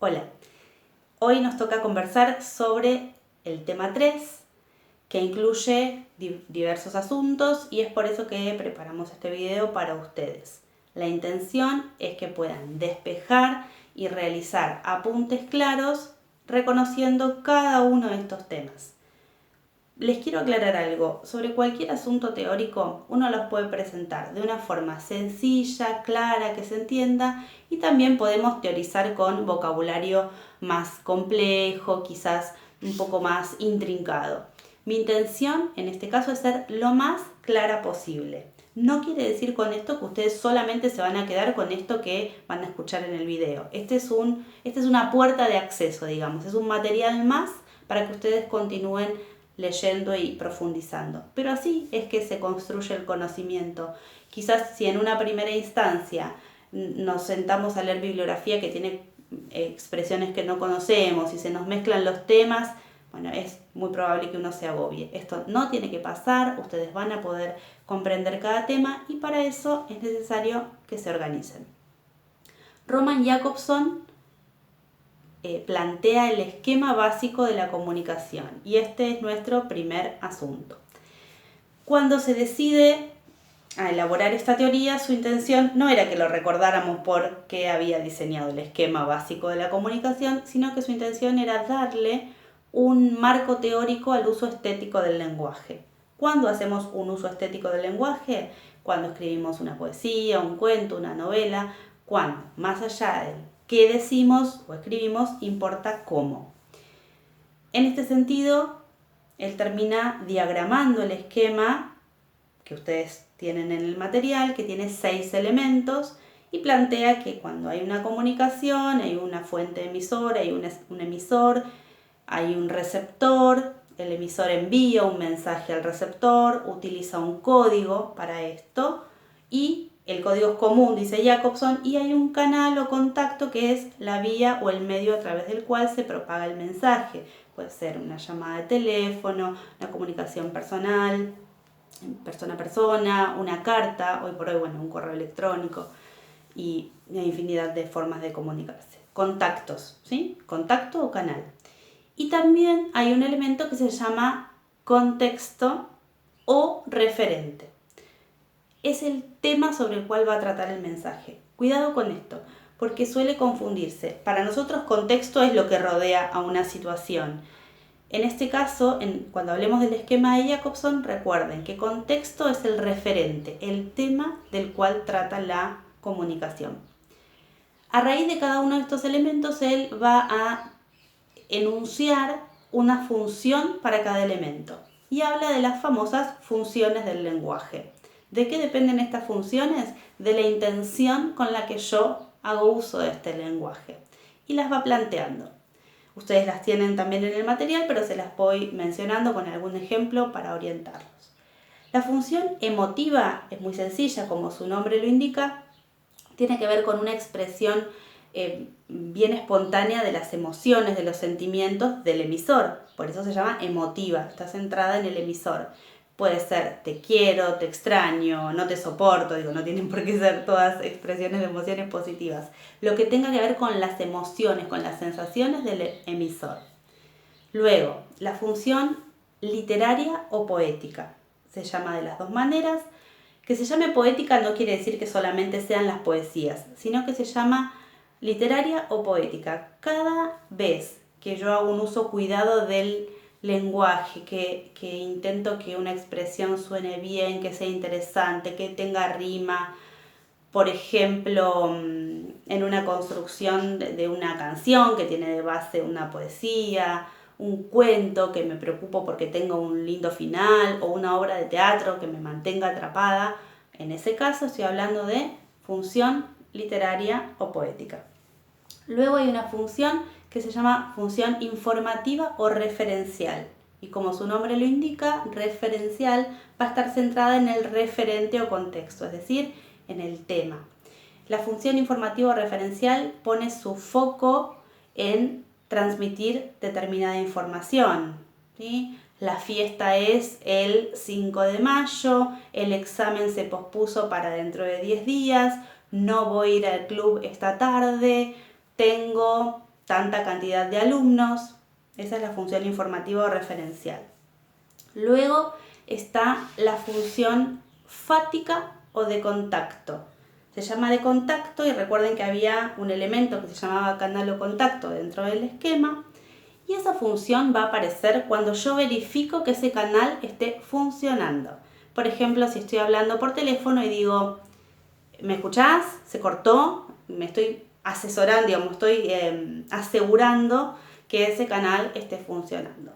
Hola, hoy nos toca conversar sobre el tema 3, que incluye diversos asuntos y es por eso que preparamos este video para ustedes. La intención es que puedan despejar y realizar apuntes claros reconociendo cada uno de estos temas. Les quiero aclarar algo, sobre cualquier asunto teórico uno los puede presentar de una forma sencilla, clara, que se entienda, y también podemos teorizar con vocabulario más complejo, quizás un poco más intrincado. Mi intención en este caso es ser lo más clara posible. No quiere decir con esto que ustedes solamente se van a quedar con esto que van a escuchar en el video. Esta es una puerta de acceso, digamos, es un material más para que ustedes continúen leyendo y profundizando. Pero así es que se construye el conocimiento. Quizás si en una primera instancia nos sentamos a leer bibliografía que tiene expresiones que no conocemos y se nos mezclan los temas, bueno, es muy probable que uno se agobie. Esto no tiene que pasar, ustedes van a poder comprender cada tema y para eso es necesario que se organicen. Roman Jakobson plantea el esquema básico de la comunicación y este es nuestro primer asunto. Cuando se decide a elaborar esta teoría, su intención no era que lo recordáramos porque había diseñado el esquema básico de la comunicación, sino que su intención era darle un marco teórico al uso estético del lenguaje. ¿Cuándo hacemos un uso estético del lenguaje? Cuando escribimos una poesía, un cuento, una novela, cuando, más allá del qué decimos o escribimos, importa cómo. En este sentido, él termina diagramando el esquema que ustedes tienen en el material, que tiene 6 elementos, y plantea que cuando hay una comunicación, hay una fuente emisora, hay un emisor, hay un receptor, el emisor envía un mensaje al receptor, utiliza un código para esto, y el código es común, dice Jakobson, y hay un canal o contacto que es la vía o el medio a través del cual se propaga el mensaje. Puede ser una llamada de teléfono, una comunicación personal, persona a persona, una carta, hoy por hoy, bueno, un correo electrónico y una infinidad de formas de comunicarse. Contactos, ¿sí? Contacto o canal. Y también hay un elemento que se llama contexto o referente. Es el tema sobre el cual va a tratar el mensaje. Cuidado con esto, porque suele confundirse. Para nosotros contexto es lo que rodea a una situación. En este caso, cuando hablemos del esquema de Jakobson, recuerden que contexto es el referente, el tema del cual trata la comunicación. A raíz de cada uno de estos elementos, él va a enunciar una función para cada elemento y habla de las famosas funciones del lenguaje. ¿De qué dependen estas funciones? De la intención con la que yo hago uso de este lenguaje y las va planteando. Ustedes las tienen también en el material, pero se las voy mencionando con algún ejemplo para orientarlos. La función emotiva es muy sencilla, como su nombre lo indica, tiene que ver con una expresión bien espontánea de las emociones, de los sentimientos del emisor. Por eso se llama emotiva, está centrada en el emisor. Puede ser te quiero, te extraño, no te soporto, no tienen por qué ser todas expresiones de emociones positivas. Lo que tenga que ver con las emociones, con las sensaciones del emisor. Luego, la función literaria o poética. Se llama de las dos maneras. Que se llame poética no quiere decir que solamente sean las poesías, sino que se llama literaria o poética. Cada vez que yo hago un uso cuidado del lenguaje, que intento que una expresión suene bien, que sea interesante, que tenga rima, por ejemplo, en una construcción de una canción que tiene de base una poesía, un cuento que me preocupo porque tenga un lindo final o una obra de teatro que me mantenga atrapada. En ese caso estoy hablando de función literaria o poética. Luego hay una función que se llama función informativa o referencial. Y como su nombre lo indica, referencial va a estar centrada en el referente o contexto, es decir, en el tema. La función informativa o referencial pone su foco en transmitir determinada información, ¿sí? La fiesta es el 5 de mayo, el examen se pospuso para dentro de 10 días, no voy a ir al club esta tarde, tengo tanta cantidad de alumnos. Esa es la función informativa o referencial. Luego está la función fática o de contacto. Se llama de contacto y recuerden que había un elemento que se llamaba canal o contacto dentro del esquema. Y esa función va a aparecer cuando yo verifico que ese canal esté funcionando. Por ejemplo, si estoy hablando por teléfono y digo, ¿me escuchás? ¿Se cortó? Me estoy asesorando, digamos, estoy asegurando que ese canal esté funcionando.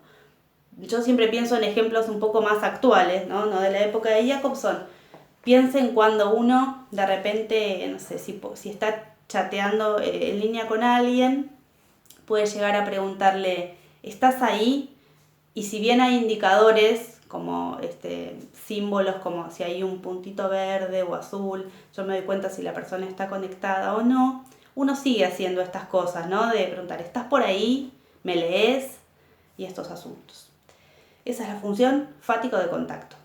Yo siempre pienso en ejemplos un poco más actuales, no de la época de Jacobson. Piensen cuando uno de repente, no sé, si está chateando en línea con alguien, puede llegar a preguntarle, ¿estás ahí? Y si bien hay indicadores como símbolos, como si hay un puntito verde o azul, yo me doy cuenta si la persona está conectada o no, uno sigue haciendo estas cosas, ¿no? De preguntar, ¿estás por ahí? ¿Me lees? Y estos asuntos. Esa es la función fático de contacto.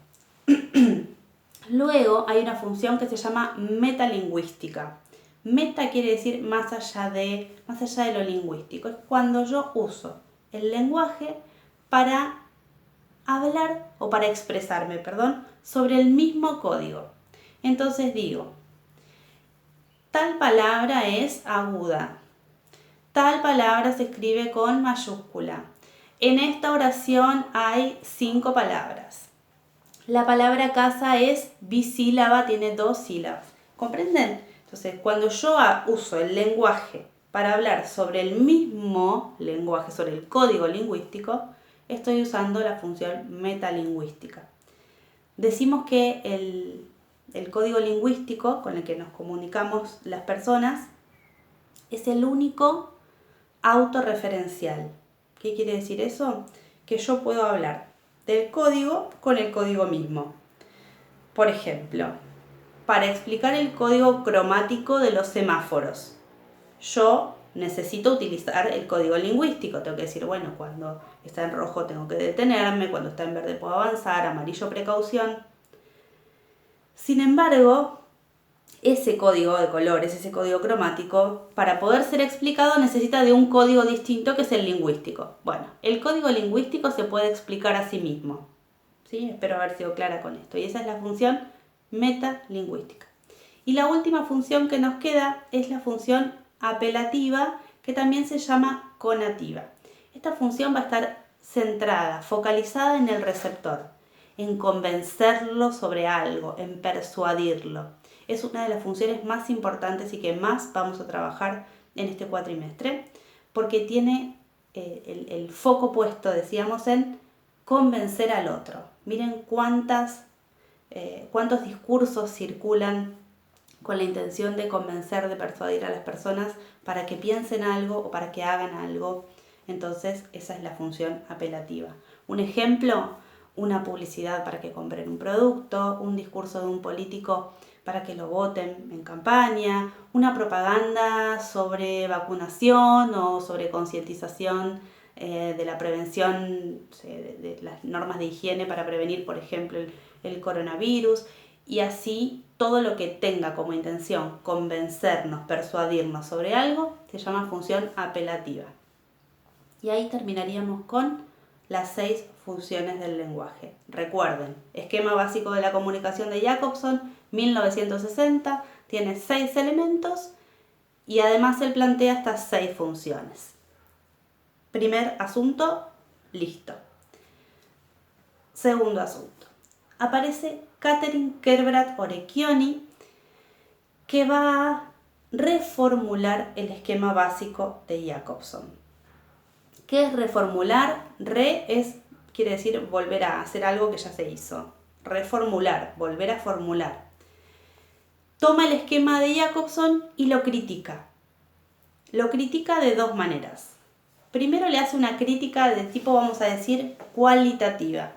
Luego hay una función que se llama metalingüística. Meta quiere decir más allá de lo lingüístico. Es cuando yo uso el lenguaje para hablar o para expresarme, sobre el mismo código. Entonces digo, tal palabra es aguda, tal palabra se escribe con mayúscula. En esta oración hay 5 palabras. La palabra casa es bisílaba, tiene 2 sílabas. ¿Comprenden? Entonces, cuando yo uso el lenguaje para hablar sobre el mismo lenguaje, sobre el código lingüístico, estoy usando la función metalingüística. Decimos que el código lingüístico con el que nos comunicamos las personas es el único autorreferencial. ¿Qué quiere decir eso? Que yo puedo hablar del código con el código mismo. Por ejemplo, para explicar el código cromático de los semáforos, yo necesito utilizar el código lingüístico. Tengo que decir, bueno, cuando está en rojo tengo que detenerme, cuando está en verde puedo avanzar, amarillo precaución. Sin embargo, ese código de colores, ese código cromático, para poder ser explicado necesita de un código distinto que es el lingüístico. Bueno, el código lingüístico se puede explicar a sí mismo. ¿Sí? Espero haber sido clara con esto. Y esa es la función metalingüística. Y la última función que nos queda es la función apelativa, que también se llama conativa. Esta función va a estar centrada, focalizada en el receptor, en convencerlo sobre algo, en persuadirlo. Es una de las funciones más importantes y que más vamos a trabajar en este cuatrimestre, porque tiene el foco puesto, decíamos, en convencer al otro. Miren cuántos discursos circulan con la intención de convencer, de persuadir a las personas para que piensen algo o para que hagan algo. Entonces, esa es la función apelativa. Un ejemplo, una publicidad para que compren un producto, un discurso de un político para que lo voten en campaña, una propaganda sobre vacunación o sobre concientización de la prevención, de las normas de higiene para prevenir, por ejemplo, el coronavirus, y así todo lo que tenga como intención convencernos, persuadirnos sobre algo, se llama función apelativa. Y ahí terminaríamos con las 6 funciones del lenguaje. Recuerden, esquema básico de la comunicación de Jacobson, 1960, tiene 6 elementos y además él plantea estas 6 funciones. Primer asunto, listo. Segundo asunto, aparece Catherine Kerbrat Orecchioni, que va a reformular el esquema básico de Jacobson. ¿Qué es reformular? Quiere decir volver a hacer algo que ya se hizo. Reformular, volver a formular. Toma el esquema de Jacobson y lo critica. Lo critica de 2 maneras. Primero le hace una crítica de tipo, vamos a decir, cualitativa.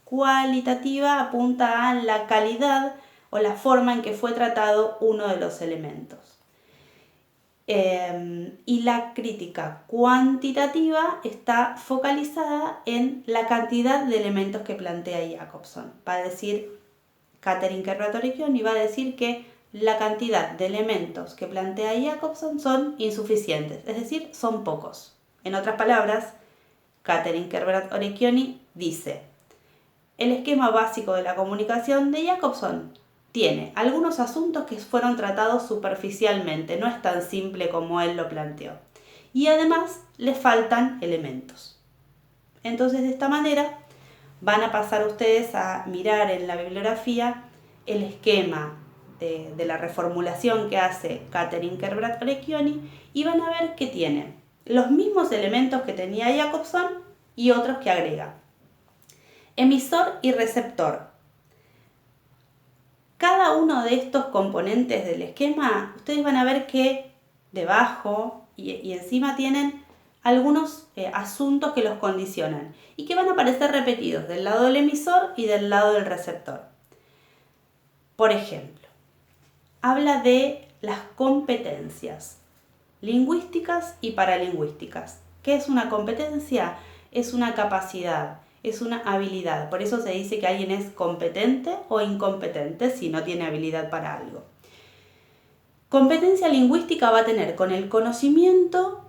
Cualitativa apunta a la calidad o la forma en que fue tratado uno de los elementos. Y la crítica cuantitativa está focalizada en la cantidad de elementos que plantea Jacobson. Va a decir Catherine Kerbrat Orecchioni, va a decir que la cantidad de elementos que plantea Jacobson son insuficientes, es decir, son pocos. En otras palabras, Katherine Kerbrat-Orecchioni dice: el esquema básico de la comunicación de Jacobson tiene algunos asuntos que fueron tratados superficialmente, no es tan simple como él lo planteó. Y además le faltan elementos. Entonces, de esta manera, van a pasar ustedes a mirar en la bibliografía el esquema de la reformulación que hace Katherine Kerbrat-Orecchioni y van a ver que tiene los mismos elementos que tenía Jacobson y otros que agrega. Emisor y receptor. Cada uno de estos componentes del esquema, ustedes van a ver que debajo y encima tienen algunos asuntos que los condicionan y que van a aparecer repetidos del lado del emisor y del lado del receptor. Por ejemplo, habla de las competencias lingüísticas y paralingüísticas. ¿Qué es una competencia? Es una capacidad, es una habilidad. Por eso se dice que alguien es competente o incompetente si no tiene habilidad para algo. Competencia lingüística va a tener con el conocimiento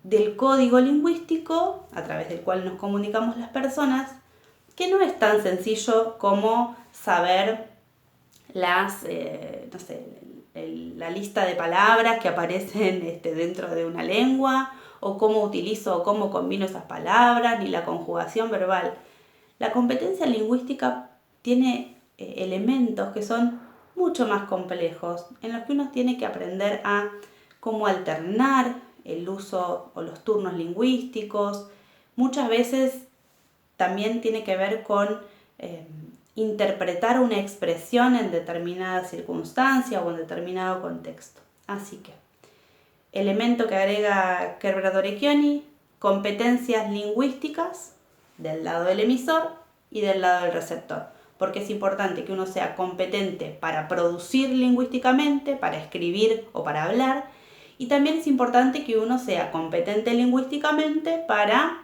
del código lingüístico a través del cual nos comunicamos las personas, que no es tan sencillo como saber la lista de palabras que aparecen dentro de una lengua, o cómo utilizo o cómo combino esas palabras, ni la conjugación verbal. La competencia lingüística tiene elementos que son mucho más complejos, en los que uno tiene que aprender a cómo alternar el uso o los turnos lingüísticos. Muchas veces también tiene que ver con interpretar una expresión en determinada circunstancia o en determinado contexto. Así que, elemento que agrega Kerbrat-Orecchioni: competencias lingüísticas del lado del emisor y del lado del receptor. Porque es importante que uno sea competente para producir lingüísticamente, para escribir o para hablar. Y también es importante que uno sea competente lingüísticamente para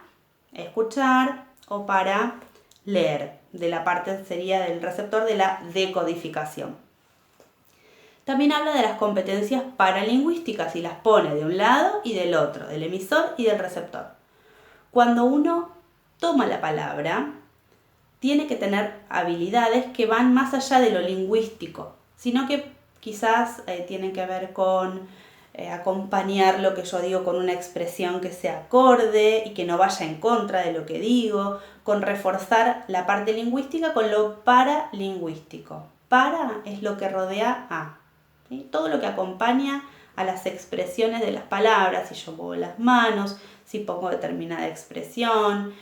escuchar o para leer. De la parte sería del receptor de la decodificación. También habla de las competencias paralingüísticas y las pone de un lado y del otro, del emisor y del receptor. Cuando uno toma la palabra, tiene que tener habilidades que van más allá de lo lingüístico, sino que quizás tienen que ver con acompañar lo que yo digo con una expresión que sea acorde y que no vaya en contra de lo que digo, con reforzar la parte lingüística con lo paralingüístico. Para es lo que rodea a, ¿sí? Todo lo que acompaña a las expresiones de las palabras, si yo muevo las manos, si pongo determinada expresión,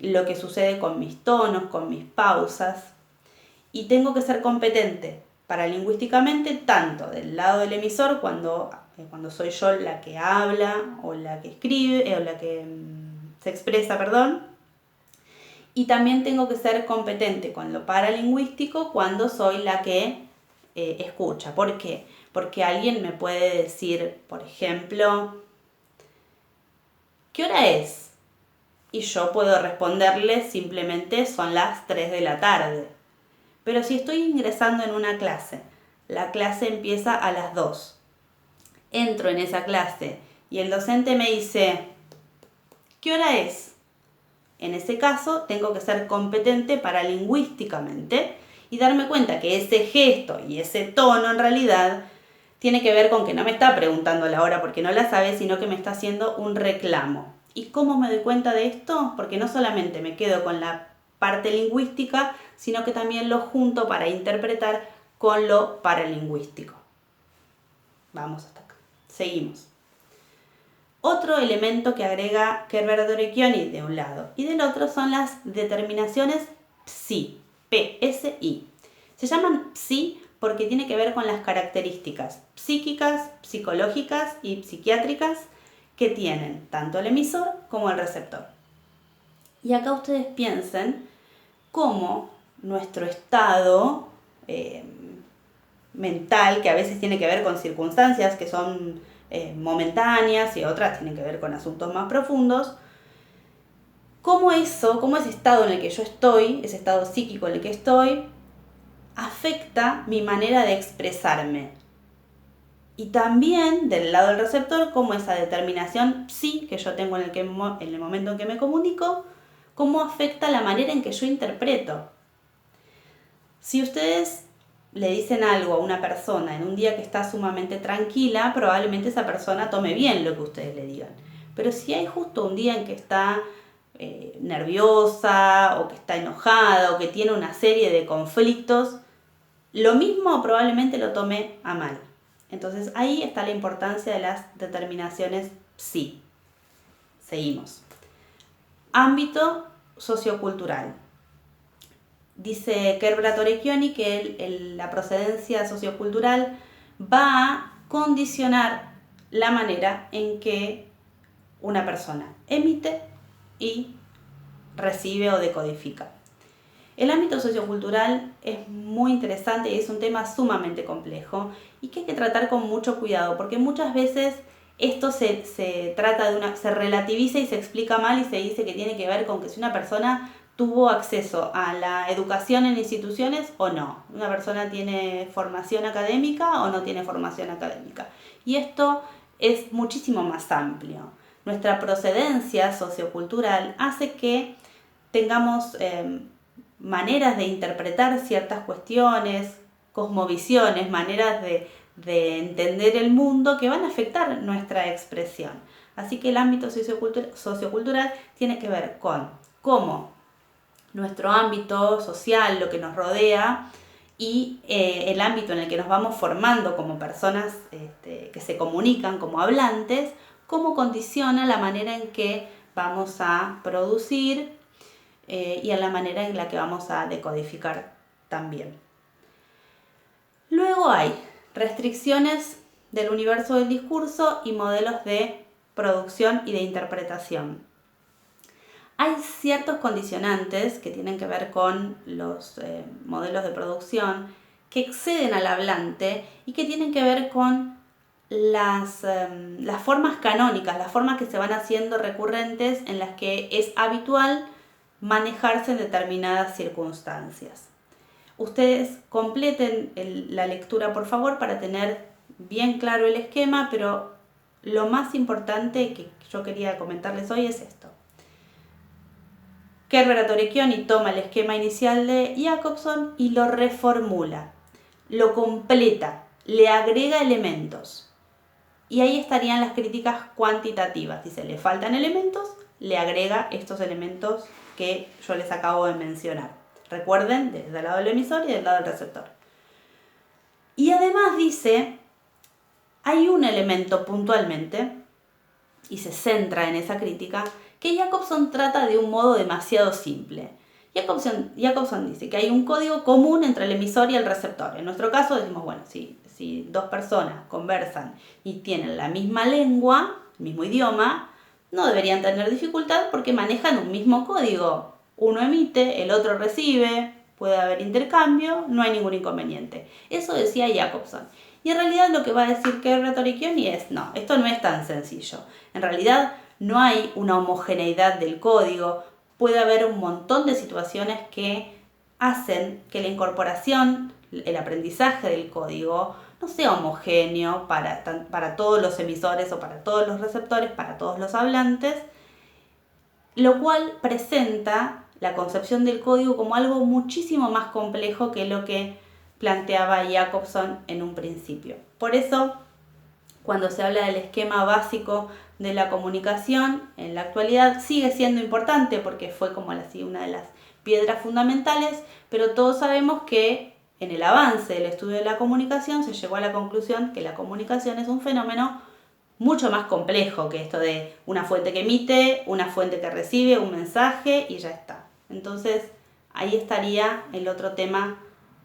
lo que sucede con mis tonos, con mis pausas. Y tengo que ser competente paralingüísticamente tanto del lado del emisor cuando soy yo la que habla o la que escribe o la que se expresa, y también tengo que ser competente con lo paralingüístico cuando soy la que escucha. ¿Por qué? Porque alguien me puede decir, por ejemplo, ¿qué hora es? Y yo puedo responderle simplemente son las 3 de la tarde. Pero si estoy ingresando en una clase, la clase empieza a las 2. Entro en esa clase y el docente me dice, ¿qué hora es? En ese caso, tengo que ser competente paralingüísticamente y darme cuenta que ese gesto y ese tono en realidad tiene que ver con que no me está preguntando la hora porque no la sabe, sino que me está haciendo un reclamo. ¿Y cómo me doy cuenta de esto? Porque no solamente me quedo con la parte lingüística, sino que también lo junto para interpretar con lo paralingüístico. Vamos hasta acá. Seguimos. Otro elemento que agrega Kerbrat-Orecchioni de un lado y del otro son las determinaciones PSI, P-S-I. Se llaman PSI porque tiene que ver con las características psíquicas, psicológicas y psiquiátricas que tienen tanto el emisor como el receptor. Y acá ustedes piensen cómo nuestro estado mental, que a veces tiene que ver con circunstancias que son momentáneas y otras tienen que ver con asuntos más profundos, cómo ese estado en el que yo estoy, ese estado psíquico en el que estoy, afecta mi manera de expresarme. Y también del lado del receptor, cómo esa determinación sí que yo tengo en el momento en que me comunico, cómo afecta la manera en que yo interpreto. Si ustedes le dicen algo a una persona en un día que está sumamente tranquila, probablemente esa persona tome bien lo que ustedes le digan. Pero si hay justo un día en que está nerviosa o que está enojada o que tiene una serie de conflictos, lo mismo probablemente lo tome a mal. Entonces ahí está la importancia de las determinaciones sí. Seguimos. Ámbito sociocultural. Dice Kerbrat Orecchioni que la procedencia sociocultural va a condicionar la manera en que una persona emite y recibe o decodifica. El ámbito sociocultural es muy interesante y es un tema sumamente complejo y que hay que tratar con mucho cuidado porque muchas veces esto se relativiza y se explica mal y se dice que tiene que ver con que si una persona tuvo acceso a la educación en instituciones o no. Una persona tiene formación académica o no tiene formación académica. Y esto es muchísimo más amplio. Nuestra procedencia sociocultural hace que tengamos maneras de interpretar ciertas cuestiones, cosmovisiones, maneras de entender el mundo que van a afectar nuestra expresión. Así que el ámbito sociocultural tiene que ver con cómo nuestro ámbito social, lo que nos rodea y el ámbito en el que nos vamos formando como personas que se comunican como hablantes, cómo condiciona la manera en que vamos a producir y a la manera en la que vamos a decodificar también. Luego hay restricciones del universo del discurso y modelos de producción y de interpretación. Hay ciertos condicionantes que tienen que ver con los modelos de producción que exceden al hablante y que tienen que ver con las formas canónicas, las formas que se van haciendo recurrentes en las que es habitual manejarse en determinadas circunstancias. Ustedes completen la lectura, por favor, para tener bien claro el esquema, pero lo más importante que yo quería comentarles hoy es esto. Kerbrat Orecchioni toma el esquema inicial de Jacobson y lo reformula, lo completa, le agrega elementos. Y ahí estarían las críticas cuantitativas. Dice, le faltan elementos, le agrega estos elementos que yo les acabo de mencionar. Recuerden, desde el lado del emisor y del lado del receptor. Y además dice, hay un elemento puntualmente, y se centra en esa crítica, que Jacobson trata de un modo demasiado simple. Jacobson dice que hay un código común entre el emisor y el receptor. En nuestro caso decimos, bueno, si dos personas conversan y tienen la misma lengua, el mismo idioma, no deberían tener dificultad porque manejan un mismo código. Uno emite, el otro recibe, puede haber intercambio, no hay ningún inconveniente. Eso decía Jacobson. Y en realidad lo que va a decir Kerbrat Orecchioni es, no, esto no es tan sencillo. En realidad no hay una homogeneidad del código, puede haber un montón de situaciones que hacen que la incorporación, el aprendizaje del código, no sea homogéneo para todos los emisores o para todos los receptores, para todos los hablantes, lo cual presenta la concepción del código como algo muchísimo más complejo que lo que planteaba Jacobson en un principio. Por eso, cuando se habla del esquema básico de la comunicación, en la actualidad sigue siendo importante porque fue como una de las piedras fundamentales, pero todos sabemos que en el avance del estudio de la comunicación se llegó a la conclusión que la comunicación es un fenómeno mucho más complejo que esto de una fuente que emite, una fuente que recibe un mensaje y ya está. Entonces, ahí estaría el otro tema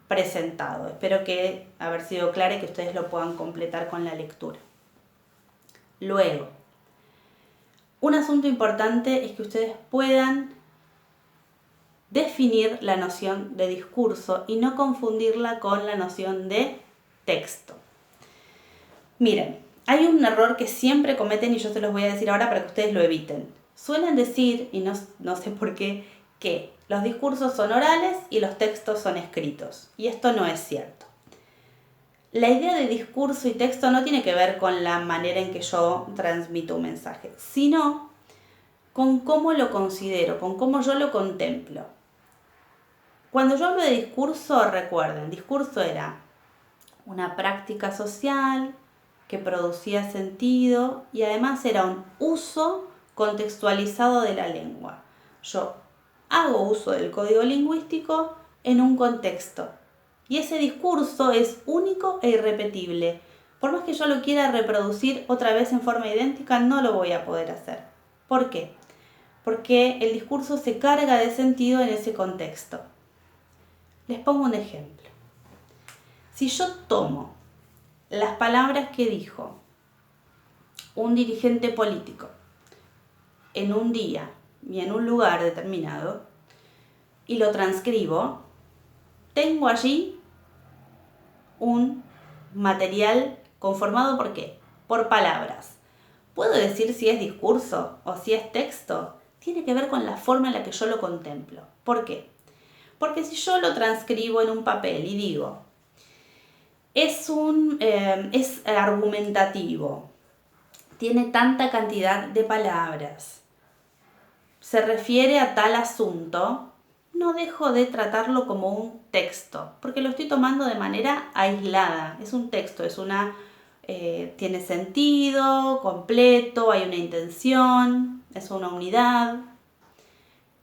presentado. Espero que haber sido claro y que ustedes lo puedan completar con la lectura. Luego, un asunto importante es que ustedes puedan definir la noción de discurso y no confundirla con la noción de texto. Miren, hay un error que siempre cometen y yo se los voy a decir ahora para que ustedes lo eviten. Suelen decir, y no sé por qué, que los discursos son orales y los textos son escritos. Y esto no es cierto. La idea de discurso y texto no tiene que ver con la manera en que yo transmito un mensaje, sino con cómo lo considero, con cómo yo lo contemplo. Cuando yo hablo de discurso, recuerden, discurso era una práctica social que producía sentido y además era un uso contextualizado de la lengua. Yo hago uso del código lingüístico en un contexto y ese discurso es único e irrepetible. Por más que yo lo quiera reproducir otra vez en forma idéntica, no lo voy a poder hacer. ¿Por qué? Porque el discurso se carga de sentido en ese contexto. Les pongo un ejemplo. Si yo tomo las palabras que dijo un dirigente político en un día y en un lugar determinado y lo transcribo, tengo allí un material conformado ¿por qué? Por palabras. ¿Puedo decir si es discurso o si es texto? Tiene que ver con la forma en la que yo lo contemplo. ¿Por qué? Porque si yo lo transcribo en un papel y digo, es argumentativo, tiene tanta cantidad de palabras, se refiere a tal asunto, no dejo de tratarlo como un texto, porque lo estoy tomando de manera aislada. Es un texto, tiene sentido, completo, hay una intención, es una unidad.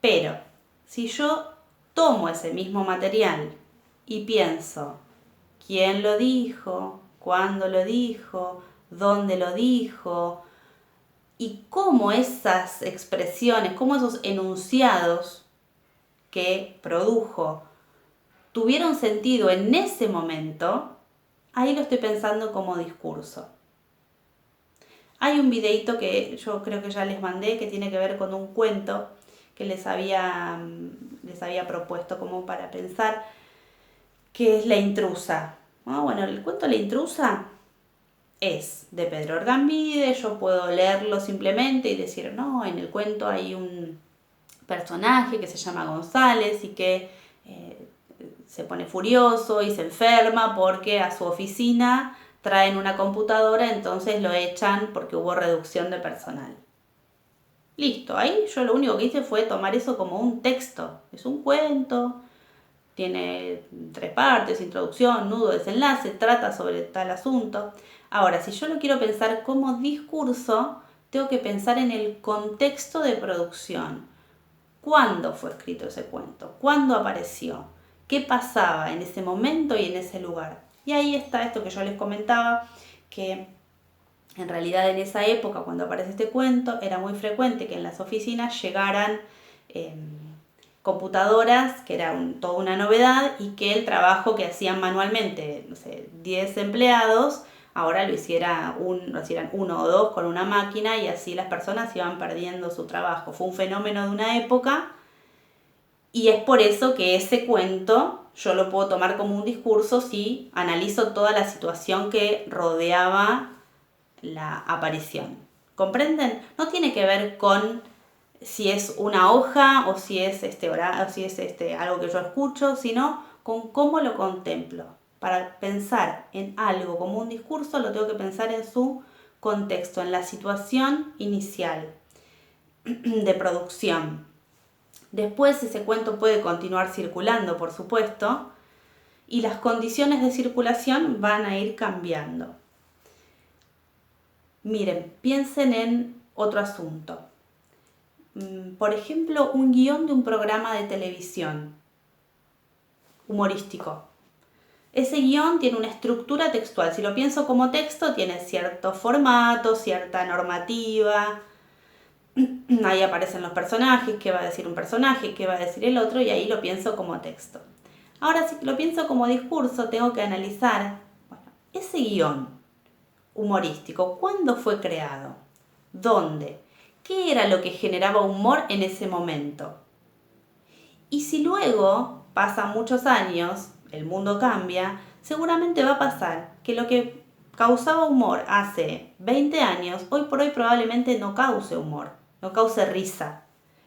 Pero si yo tomo ese mismo material y pienso quién lo dijo, cuándo lo dijo, dónde lo dijo, y cómo esas expresiones, cómo esos enunciados que produjo tuvieron sentido en ese momento, ahí lo estoy pensando como discurso. Hay un videito que yo creo que ya les mandé que tiene que ver con un cuento que les había propuesto como para pensar, que es La intrusa. Bueno, el cuento La intrusa es de Pedro Orgambide. Yo puedo leerlo simplemente y decir, no, en el cuento hay un personaje que se llama González y que se pone furioso y se enferma porque a su oficina traen una computadora, entonces lo echan porque hubo reducción de personal. Listo, ahí yo lo único que hice fue tomar eso como un texto. Es un cuento, tiene 3 partes, introducción, nudo, desenlace, trata sobre tal asunto. Ahora, si yo lo quiero pensar como discurso, tengo que pensar en el contexto de producción. ¿Cuándo fue escrito ese cuento? ¿Cuándo apareció? ¿Qué pasaba en ese momento y en ese lugar? Y ahí está esto que yo les comentaba, que en realidad en esa época, cuando aparece este cuento, era muy frecuente que en las oficinas llegaran computadoras, que era toda una novedad, y que el trabajo que hacían manualmente, 10 empleados, ahora lo hicieran uno o dos con una máquina, y así las personas iban perdiendo su trabajo. Fue un fenómeno de una época y es por eso que ese cuento yo lo puedo tomar como un discurso si analizo toda la situación que rodeaba la aparición. ¿Comprenden? No tiene que ver con si es una hoja o si es algo que yo escucho, sino con cómo lo contemplo. Para pensar en algo como un discurso, lo tengo que pensar en su contexto, en la situación inicial de producción. Después ese cuento puede continuar circulando, por supuesto, y las condiciones de circulación van a ir cambiando. Miren, piensen en otro asunto. Por ejemplo, un guión de un programa de televisión humorístico. Ese guión tiene una estructura textual. Si lo pienso como texto, tiene cierto formato, cierta normativa. Ahí aparecen los personajes, qué va a decir un personaje, qué va a decir el otro, y ahí lo pienso como texto. Ahora, si lo pienso como discurso, tengo que analizar, ese guión humorístico, ¿cuándo fue creado? ¿Dónde? ¿Qué era lo que generaba humor en ese momento? Y si luego pasan muchos años, el mundo cambia, seguramente va a pasar que lo que causaba humor hace 20 años, hoy por hoy probablemente no cause humor, no cause risa.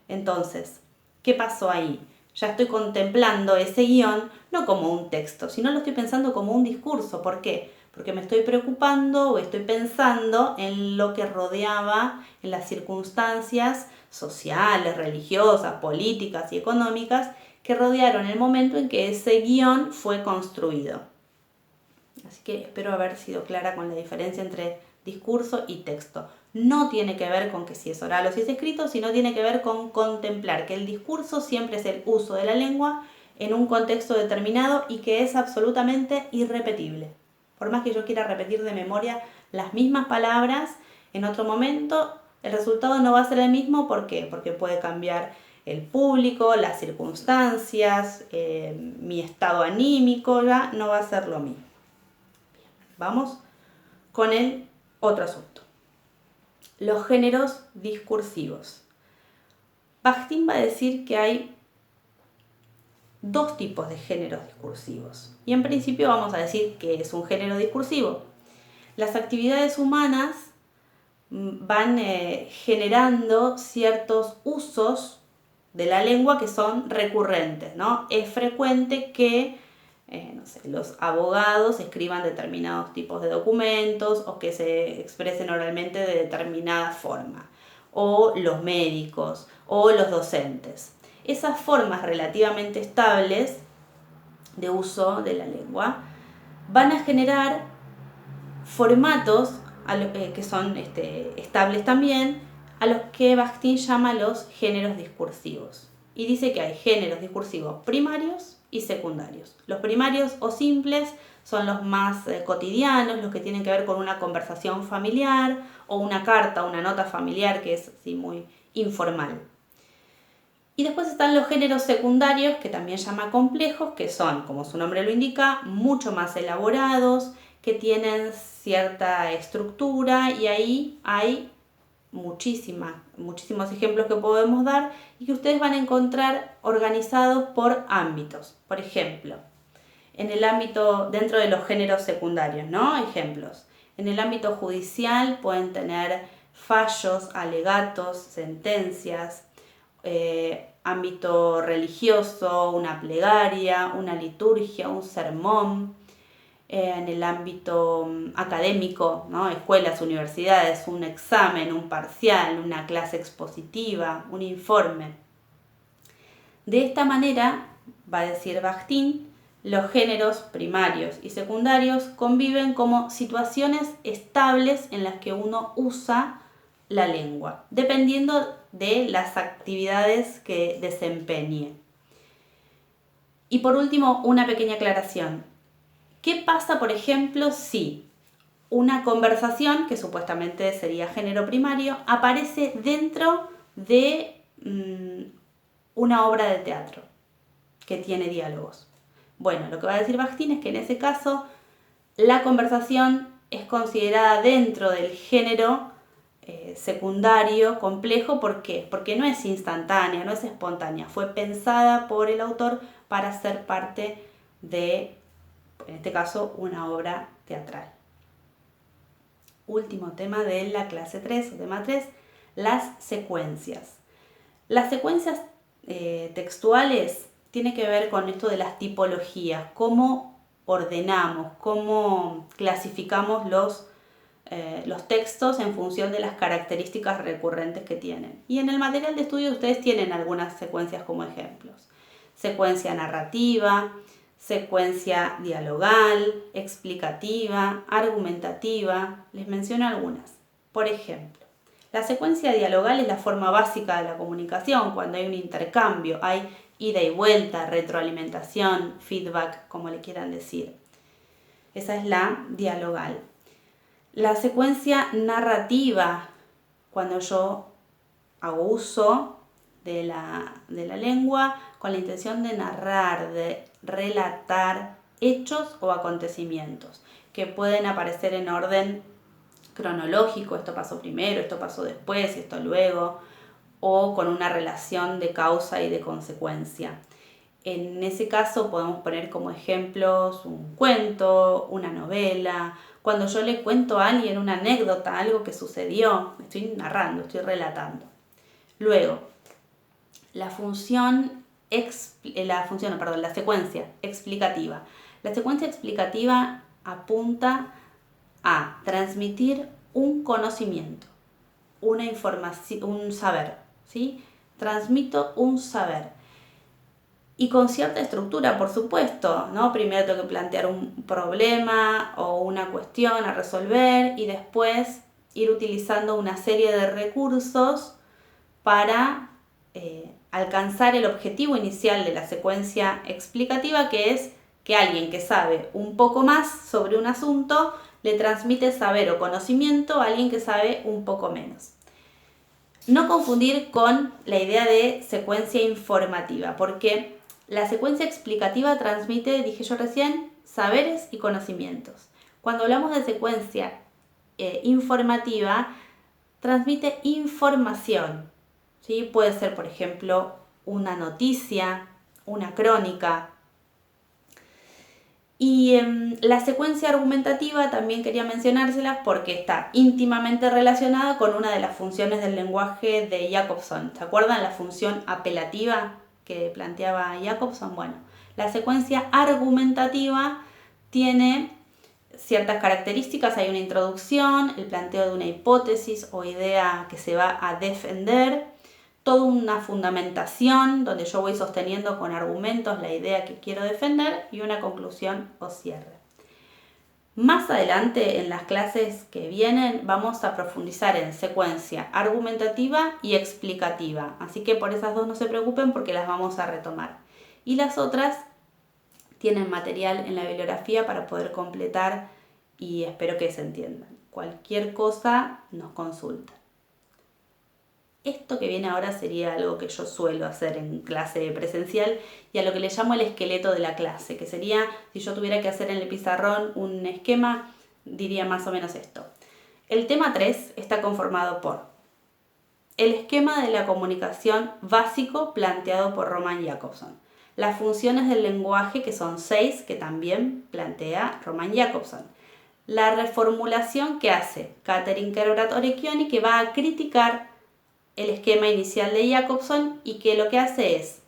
Entonces, ¿Qué pasó ahí? Ya estoy contemplando ese guión no como un texto, sino lo estoy pensando como un discurso. ¿Por qué? Porque me estoy preocupando o estoy pensando en lo que rodeaba, en las circunstancias sociales, religiosas, políticas y económicas que rodearon el momento en que ese guión fue construido. Así que espero haber sido clara con la diferencia entre discurso y texto. No tiene que ver con que si es oral o si es escrito, sino tiene que ver con contemplar que el discurso siempre es el uso de la lengua en un contexto determinado y que es absolutamente irrepetible. Por más que yo quiera repetir de memoria las mismas palabras, en otro momento el resultado no va a ser el mismo. ¿Por qué? Porque puede cambiar el público, las circunstancias, mi estado anímico, ya no va a ser lo mismo. Vamos con el otro asunto. Los géneros discursivos. Bakhtin va a decir que hay dos tipos de géneros discursivos. Y en principio vamos a decir que es un género discursivo. Las actividades humanas van generando ciertos usos de la lengua que son recurrentes, ¿no? Es frecuente que los abogados escriban determinados tipos de documentos o que se expresen oralmente de determinada forma, o los médicos o los docentes. Esas formas relativamente estables de uso de la lengua van a generar formatos que son estables también, a los que Bakhtin llama los géneros discursivos. Y dice que hay géneros discursivos primarios y secundarios. Los primarios o simples son los más cotidianos, los que tienen que ver con una conversación familiar o una carta, una nota familiar que es así muy informal. Y después están los géneros secundarios, que también llama complejos, que son, como su nombre lo indica, mucho más elaborados, que tienen cierta estructura, y ahí hay muchísimos ejemplos que podemos dar y que ustedes van a encontrar organizados por ámbitos. Por ejemplo, en el ámbito, dentro de los géneros secundarios, ¿no? Ejemplos. En el ámbito judicial pueden tener fallos, alegatos, sentencias. Ámbito religioso, una plegaria, una liturgia, un sermón. En el ámbito académico, ¿no? Escuelas, universidades, un examen, un parcial, una clase expositiva, un informe. De esta manera, va a decir Bakhtin, los géneros primarios y secundarios conviven como situaciones estables en las que uno usa la lengua, dependiendo de las actividades que desempeñe. Y por último, una pequeña aclaración. ¿Qué pasa, por ejemplo, si una conversación, que supuestamente sería género primario, aparece dentro de una obra de teatro que tiene diálogos? Bueno, lo que va a decir Bakhtin es que en ese caso la conversación es considerada dentro del género secundario complejo. ¿Por qué? Porque no es instantánea, no es espontánea, fue pensada por el autor para ser parte de, en este caso, una obra teatral. Último tema de la clase 3, o tema 3, las secuencias. Las secuencias textuales tienen que ver con esto de las tipologías, cómo ordenamos, cómo clasificamos los textos en función de las características recurrentes que tienen. Y en el material de estudio ustedes tienen algunas secuencias como ejemplos. Secuencia narrativa, secuencia dialogal, explicativa, argumentativa. Les menciono algunas. Por ejemplo, la secuencia dialogal es la forma básica de la comunicación, cuando hay un intercambio, hay ida y vuelta, retroalimentación, feedback, como le quieran decir. Esa es la dialogal. La secuencia narrativa, cuando yo hago uso de la lengua con la intención de narrar, de relatar hechos o acontecimientos que pueden aparecer en orden cronológico, esto pasó primero, esto pasó después, esto luego, o con una relación de causa y de consecuencia. En ese caso podemos poner como ejemplos un cuento, una novela. Cuando yo le cuento a alguien una anécdota, algo que sucedió, estoy narrando, estoy relatando. Luego, la secuencia explicativa. La secuencia explicativa apunta a transmitir un conocimiento, una información, un saber, ¿sí? Transmito un saber. Y con cierta estructura, por supuesto, ¿no? Primero tengo que plantear un problema o una cuestión a resolver y después ir utilizando una serie de recursos para alcanzar el objetivo inicial de la secuencia explicativa, que es que alguien que sabe un poco más sobre un asunto le transmite saber o conocimiento a alguien que sabe un poco menos. No confundir con la idea de secuencia informativa, porque la secuencia explicativa transmite, dije yo recién, saberes y conocimientos. Cuando hablamos de secuencia informativa, transmite información, ¿sí? Puede ser, por ejemplo, una noticia, una crónica. Y la secuencia argumentativa también quería mencionárselas porque está íntimamente relacionada con una de las funciones del lenguaje de Jacobson. ¿Se acuerdan la función apelativa que planteaba Jacobson? Bueno, la secuencia argumentativa tiene ciertas características. Hay una introducción, el planteo de una hipótesis o idea que se va a defender, toda una fundamentación donde yo voy sosteniendo con argumentos la idea que quiero defender y una conclusión o cierre. Más adelante en las clases que vienen vamos a profundizar en secuencia argumentativa y explicativa, así que por esas dos no se preocupen porque las vamos a retomar. Y las otras tienen material en la bibliografía para poder completar y espero que se entiendan. Cualquier cosa nos consultan. Esto que viene ahora sería algo que yo suelo hacer en clase presencial y a lo que le llamo el esqueleto de la clase, que sería, si yo tuviera que hacer en el pizarrón un esquema, diría más o menos esto. El tema 3 está conformado por el esquema de la comunicación básico planteado por Roman Jakobson, las funciones del lenguaje, que son 6, que también plantea Roman Jakobson, la reformulación que hace Katherine Kerbrat-Orecchioni, que va a criticar el esquema inicial de Jacobson y que lo que hace es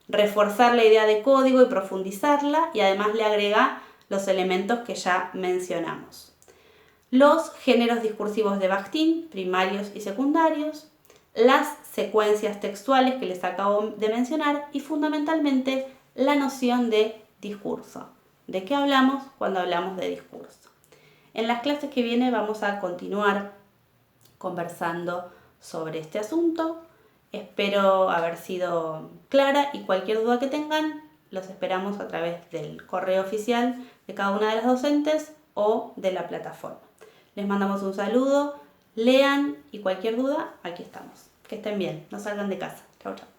reforzar la idea de código y profundizarla y además le agrega los elementos que ya mencionamos. Los géneros discursivos de Bakhtin, primarios y secundarios, las secuencias textuales que les acabo de mencionar y fundamentalmente la noción de discurso. ¿De qué hablamos cuando hablamos de discurso? En las clases que vienen vamos a continuar conversando sobre este asunto. Espero haber sido clara y cualquier duda que tengan los esperamos a través del correo oficial de cada una de las docentes o de la plataforma. Les mandamos un saludo, lean y cualquier duda, aquí estamos. Que estén bien, no salgan de casa. Chau, chau.